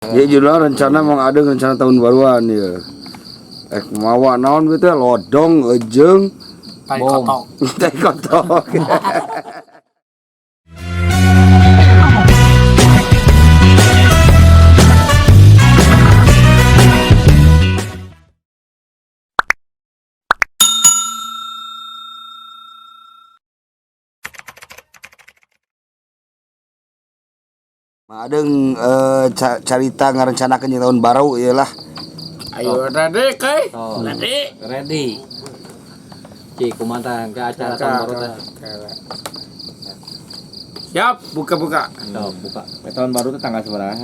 Dia juga rencana mau ada rencana tahun baruan ya. Mawa naon gitu lodong ejeng Tai kotok. tai kotok. Adeng carita ngarencanakeun yang tahun baru iyalah. Ayo ready kai? Oh. Ready. Cik, kumantan ke acara tahun baru teh. Siap, buka. Tuh, buka. Tahun baru teh tanggal seberapa?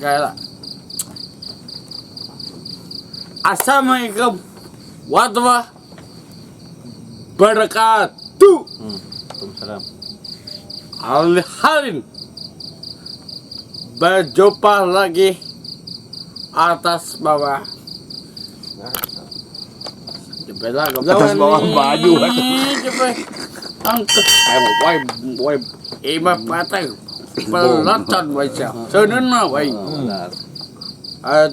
Kayak Assalamualaikum warahmatullahi wabarakatuh. Waalaikumsalam. Alhamdulillah. Berjumpa lagi atas bawah. Atas bawah baju. Cepet. Angkat. Woi. Ima patah. Pelonton baca. Senena woi.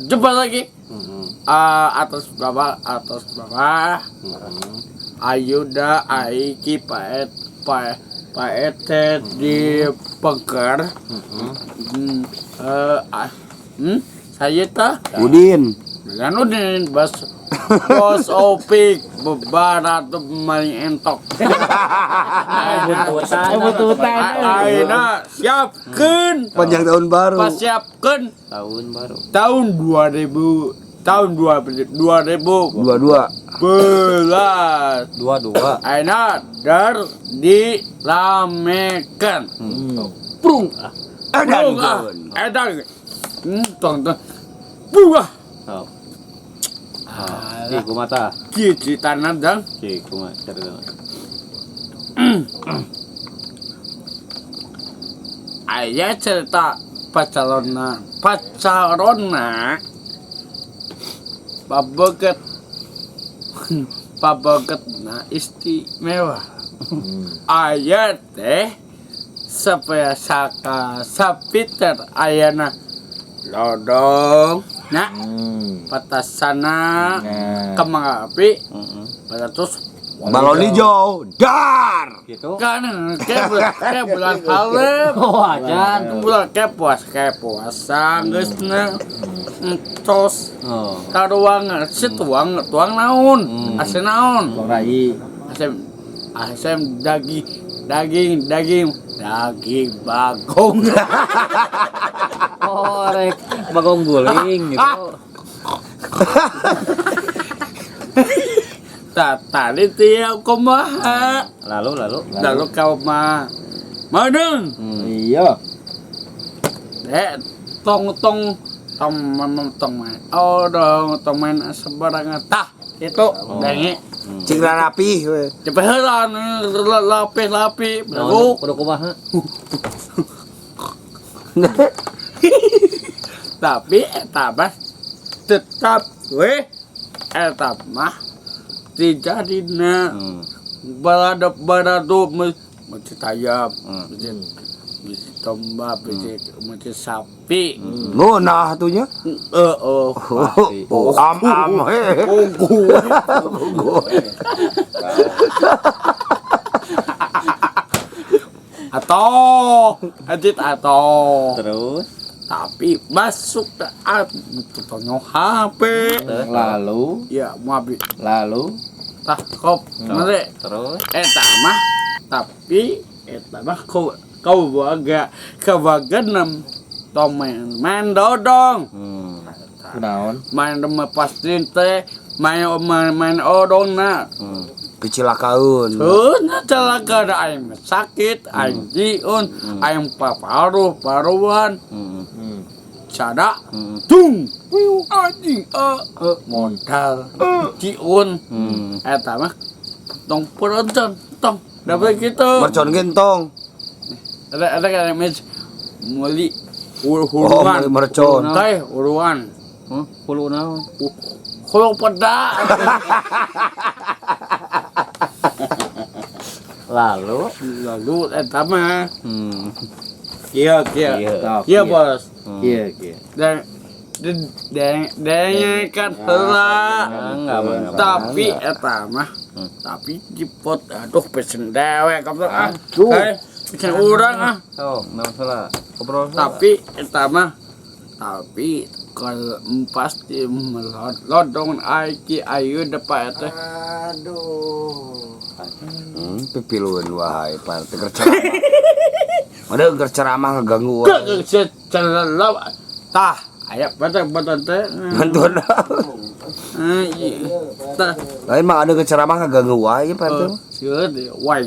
Jumpa lagi. Atas bawah. Ayuda aiki paet di pengker. Saya tak Udin. Udin bos opik bebarat maling entok. Bututan. Aina siapkeun Panjang tahun baru. pas siapkeun Tahun baru. tahun 2000 Dua. 22. Aina dar diramekan. Prung. Edan. Tong. Buah. Oh. Cik, kumata. Kici tanah dang. Cik, kumata. Cerita. Ayah cerita pacarona paboget na istimewa. Ayah teh supaya saka sapiter ayana lodong na patasana kembang api terus Balon hijau. Dar. Gitu. kan kayak bulan Halep. Oh, ajan. Bulan kayak puasa geus na tos Oh. karuang si tuang naon ase naon Bang Rai. asem daging bagong. Oh, rek bagong guling gitu. Tadi tiap kumaha lalu kau mah madeng Iya. tong main sebarangan tah itu dengi Cing rapi we. cepet heula lapi Nah, udah kumaha? tapi tetap mah dijadina balado mesti tayap mesti tombak mesti sapi Ngunah atunya. Pasti. Am he. atau Terus tapi masuk ke tutungnya HP lalu ya mobil tah kop mere terus mah tapi mah kau kebagenem tong main dodong kunaon main pastin teh main odong na Kecelakaan. na celaka ada aing sakit aing jiun aing paruan sada tung anjing modal jiun eta mah tong peronton tong dapat gitu Mercon gentong. ada kan image muli Oh, huluan mulai mercon. teh huluan hulu naon hulu peda lalu eta mah Iya, Iya. iya bos. Iya, iya. Dan kan heula. Enggak. Tapi eta mah tapi jipot aduh pesen dewe kapten Aduh. pesen urang Oh, naon salah. Ngobrol. tapi eta mah tapi kalau pasti lodong aiki ayu depan eta Pipiluan wahai partai kerceramah. Ada kerceramah ngeganggu wae. cecelap tah aya betul teh Bantuan. tah Lain mah ada kerceramah ngeganggu wae partai. sure deh why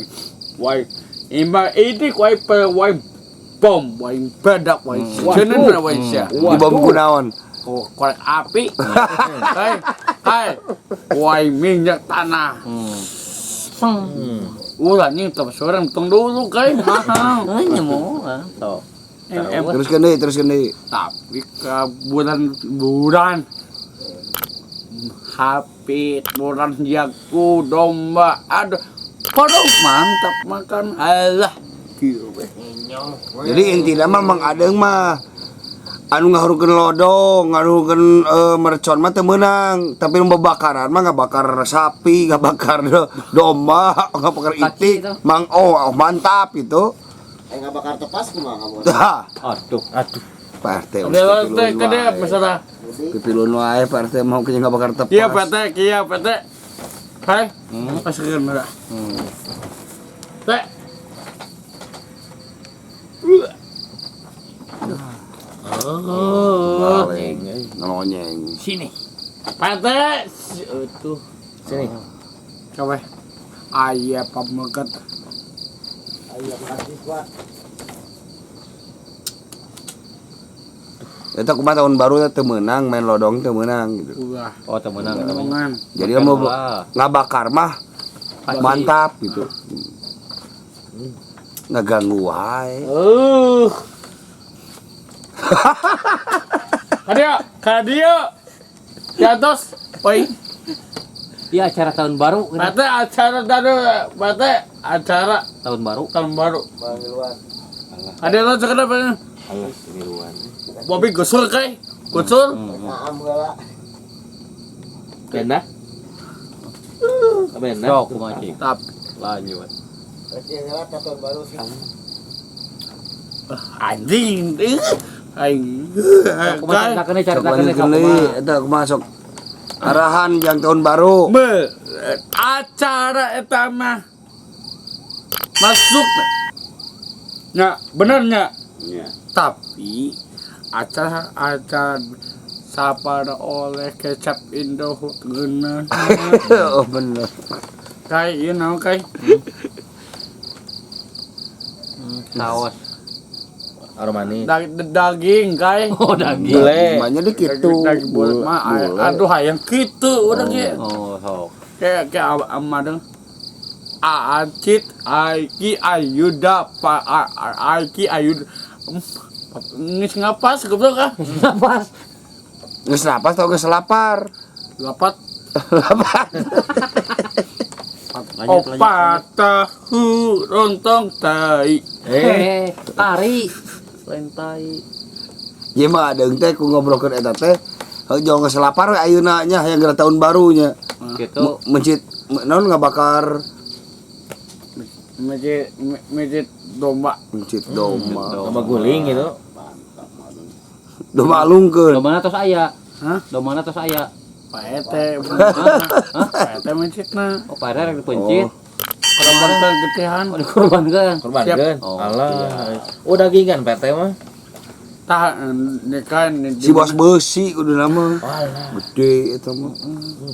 imba ini why bom why badak why cenah na why sia Di bom kunaon. oh korek api hai why minyak tanah ulah nih tapi seorang tong dulu kai mahal Nyemu, Sok. Teruskeun deui. tapi ke bulan hapit bulan jago domba aduh kodok mantap makan alah kieu weh Jadi intinya mah Mang Adeng mah anu ngahurukeun lodong, ngahurukeun mercon mah teu meunang, tapi nu babakaran mah ngabakar sapi, ngabakar domba, ngabakar itik, Mang mantap itu. Enggak bakar tepas kumaha kamu? Dah, Aduh. Pak RT. udah teh kede masalah Pipilun wae Pak RT mau kenya ngabakar tepas. kia pete hai paskeun merah teh Maleng, ngelonyeng. sini pete tuh Sini. coba ayah pamegat Ayo kasih kuat. Eta kumaha tahun baru teh meunang main lodong teh meunang gitu. ulah Oh, temenan. ngomongin Jadi mau ngabakar mah mantap gitu. Ngaganggu wae. Kadio Jatos oi Iya, acara tahun baru. bate acara acara Tahun baru. tahun baru Bangluan. ada lo cakap apa Allah, seniruan. Bobby gusul kai gusul Naam heula. Benda? Benda. Sok, kumaha cing. tapi Lanjut. Berarti heula tahun baru sih. anjing aing Kumaha kai ceritakeun Sok lanjutkeun eta kumaha sok arahan yang tahun baru. be acara eta mah masuk nya benernya tapi acara sapada oleh kecap Indo geuna Oh bener. kai you know kai Saos. Aromani. daging kai Oh, daging. Banyak di kitu. daging boleh mah aduh hayang kitu udah ge Oh, sok. kayak amadeng acit aiki ayuda pa aiki ayuda ngis ngapas goblok ah Napas. Geus napas tau geus lapar. lapat Lanjut. opat tahu rontong tai Tari. Lentai. Ieu mah adeung teh ku ngobrolkeun eta teh. Jong geus lapar we ayeuna nya hayang geura tahun barunya. Gitu. Mencit naon ngabakar Mejit domba mencit domba. Domba guling gitu. Domba alungkeun. Domana tos aya. Hah? Domana tos aya. paete paete mejitna Oh, pada rek dipencit. korban kegedean Oh, dikorbankeun. Korbankeun. Oh, Allah. iya. Oh dagingan PT mah. tah kan Si bos besi kudu nama. Walah. Gede eta mah.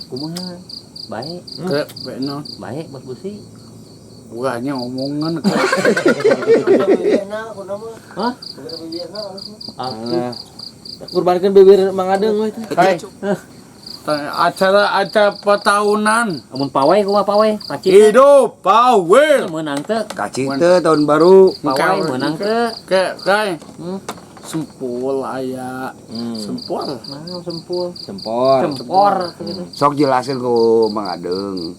Kumaha? Baik. ke beno Baik bos busi. bukannya omongan Bibirna kunaon mah? Hah? Bibirna harusnya. Aku Kurbankeun bibir Mang Adeng we teh. Hai. Acara tahunan amun pawai kumaha pawai? Kacit. hidup power Meunang teu. Kacit teh tahun baru. Pawai meunang teu. kayak Hmm. sempul aya sempul Nah, sempul. Sempor. Sempor gitu. Sok jelasin ku Mang Adeng.